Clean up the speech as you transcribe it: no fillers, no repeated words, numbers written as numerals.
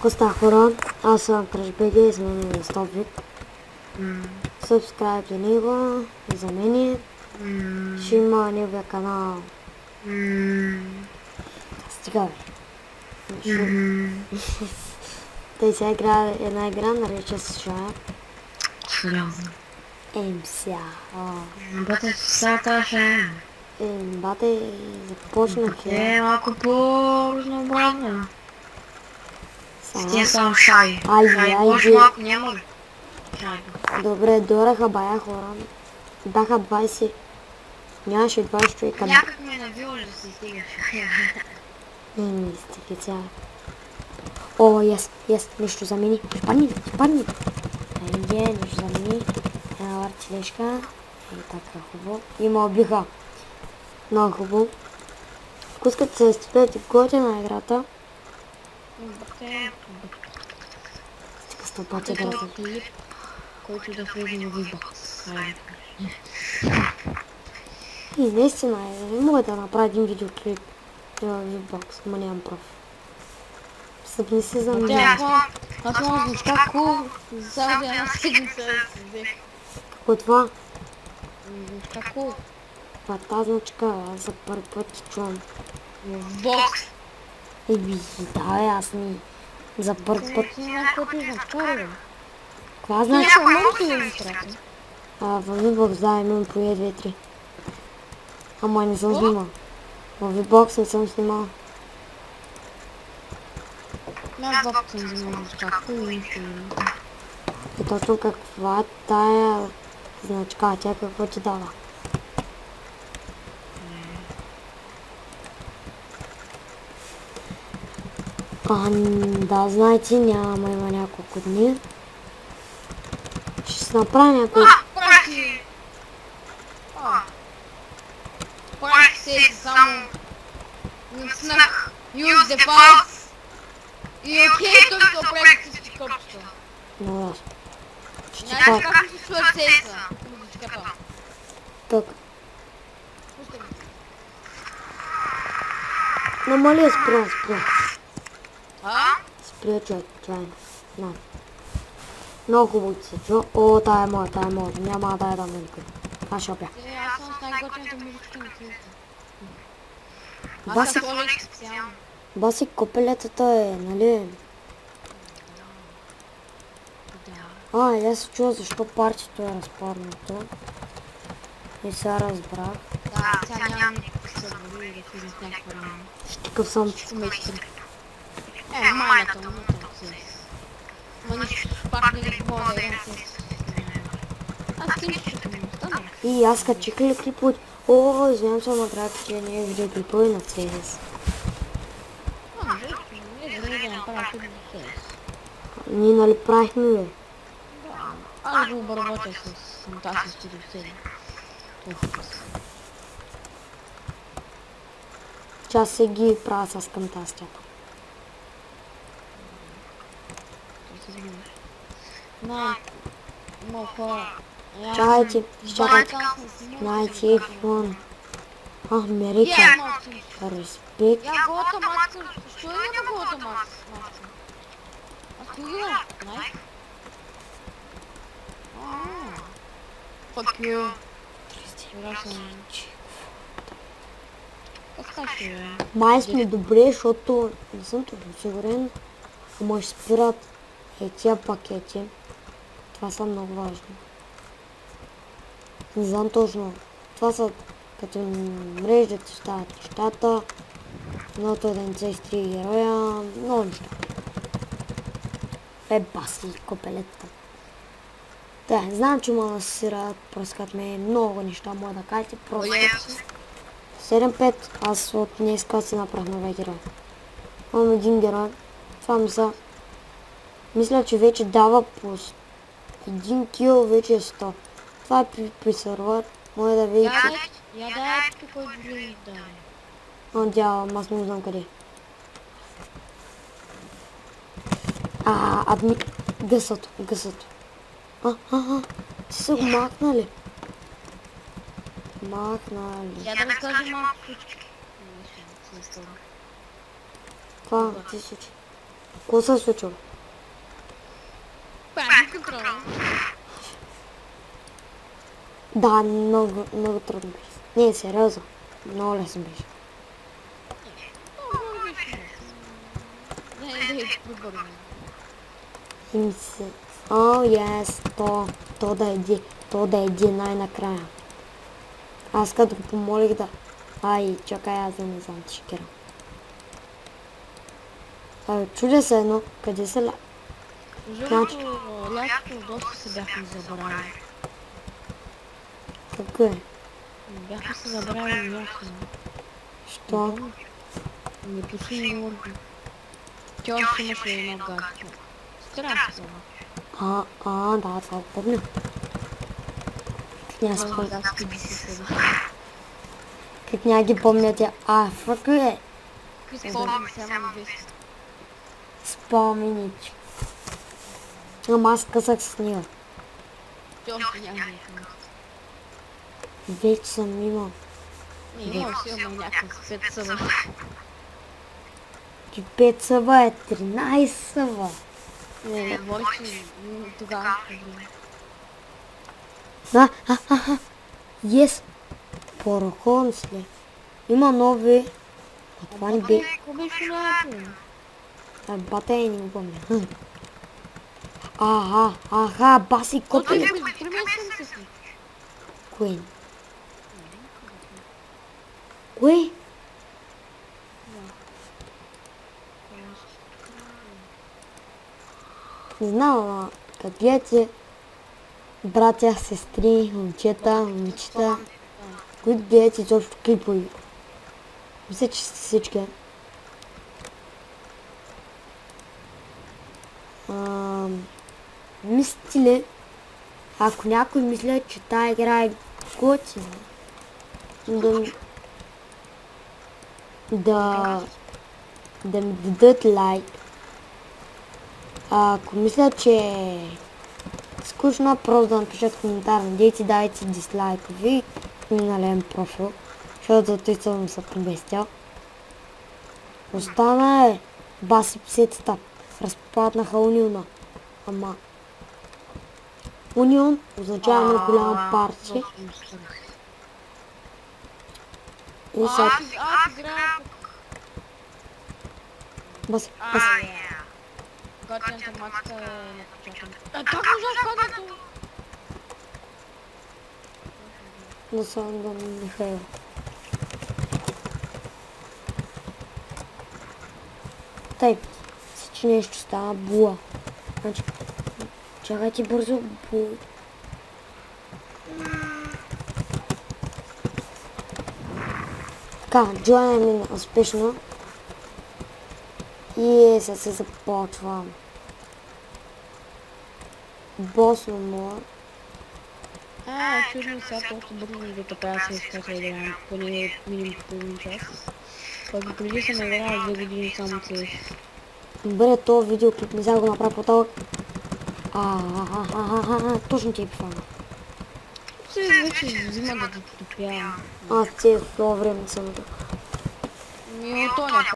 Какво става, хора? Аз съм Кръжбеги и с мен е Стопвик. Subscribe за него и за мене. Ще има неговия канал. Стига, бе. Той сега играе една игра, нарече се Шая. Сериозно. Сега. Бате сега тази шая. Бате, започнах Е, малко по-разнообразно. Сега. Стия само шай. Айде. Може малко няма ли? Шай. Добре, дораха бая хора. Бяха 20. Нямаше 20 човека. Някак ми е навило да се стига шая. Не стига цяло. О, yes, нещо замени. Спадни. Айде, нещо замени. Една въртилежка. И така хубаво. И ме убиха. Много хубаво. Ако искате да се изпитате готина играта, стига с тъпаче да се. Филип, който да влезе в V-Box. И наистина, не мога да направя един видеоклип в V-Box, но нямам проф. Събни се за мен. Аз мога да звучка кул заради една седмица да се взех. Какво е това? Звучка кул. Това е тази значка, аз за първи път ти чувам. В бокс. Да, аз ни за първи път. Не знам какво ти значка, бе. Каква значи? Някой може ли да ми страти? В V-Box, да, имам по 2-3. Ама не съм снимал. В V-Box не съм снимал. Аз бокс съм взимал звучка кул и нищо не. И точно каква е тая значка, тя какво ти дава? Да, знаете, има няколко дни. Ще се направя някой... Прати! Прати се само... Натиснах Use the box. И окей, той се оправи всички копчета. Много ясно. Ще ти Знаеш кажа. как ми се сложи сейса? Музичката. Така. Пустай ми. Намали, спря. Спря, човек, това е. На. Много хубаво ти се чува. О, тая е моя. Няма да я дам на никой. Аз ще опя. Аз съм с най-готините музички на света. Аз Баси, съм сложих специално. баси копелетата е, нали? Да. И аз се чува защо партито е разпаднато. И сега разбрах. Да, сега нямам никакви съдвори да влизам в някаква рана. Такъв съм. Умечки. Майната му там си. Ма нищо, пак не мога да играм с. Аз кинчето ми остана. И аз качих ли клипове? О, извинявам се, ама трябва че не е видео клипове на CS. Не знам да направя клип за CS. Ние нали правихме, бе? Да, аз го обработя с Fantasy Studio 7. Че аз се ги правя с кантастията. Много хора. Чакайте, найти iPhone. Америка. Респект. Я голата маска. Що има голата маска? Аз кой ги да? Найк? Fuck you. Как ще бе? Май сме добре, защото не съм точно сигурен. Ама ще спират тия пакети. Това са много важни. Не знам точно. Това са като мрежда ти стават нещата. Едното да не се изтрие героя. Много неща. Баси копелета. Да, знам, че ма насират, пръскат ме много неща, мога да кажете. Просто 7-5, аз от днеска си направих новия герой. Имам един герой. Това ми са... Мисля, че вече дава по 1 кил, вече е 100. Това е при сервер. Може да видите. Я дай тук кой влиза да е. Надявам, аз не знам къде. Гъсато. Ти са го махнали. Я да разкажа малко случки. Това ти случи. Какво се случва? Панди контрол. Да, много трудно беше. Не, сериозно. Много лесно беше. Много беше. Не, прибървам. Им се... О, ес, то да еди най-накрая. Аз като го помолих да... Ай, чакай, аз да не знам, шекера. Чудя се едно, къде се ля... Жълто, лятото доста се бяхме забравили. Какво е? Бяхме се забравили ясно. Що? Не пусни морги. Тя още имаше едно гадже. Страшно. Да, това го помня. Как няма ги помня тя? Фък е. Спомням само виж. Споменич. Ама аз късах с нея. Ти още няма Вече съм имал. не, имал си имал някакъв 5 съва. Ти 5 съва е 13 съва. Не, говорих, че тогава. Yes. Порохон след. Има нови. А това не бе. Какво беше лято? Батей не го помня. Баси Кото копи. е между 3 месеца се случи. Кое? Кое? Не знам, ама като гледате братя, сестри, момчета, които гледате изобщо клипови. Мисля, че сте всички. Мислите ли, ако някой мисля, че тая игра е готина, да ми дадат лайк. Ако мисля, че е скучно, просто да напишат коментар. Надейте, дайте дизлайкови и налем профил, защото той съм се поместял. Остана е баси псетата. Разпаднаха Униона. Ама Унион означава много голяма партия. И сега... Аз играя пък. Баси. Когато информацията е напечатана. Как можеш падането? Да съм да Михаил. Тъй, че нещо става була. Значи, чакайте бързо, була. Така, джойна мина успешно. И сега се започва. Босно мод. Чудно сега толкова бързо да така се изкача играем, поне минимум половин час. Пък преди съм играл 2 години само CS. Добре, този видеоклип не сега го направя по-талък. Точно ти е пифана. Се вече взима да те топявам. Аз цяло това време съм тук. От тоня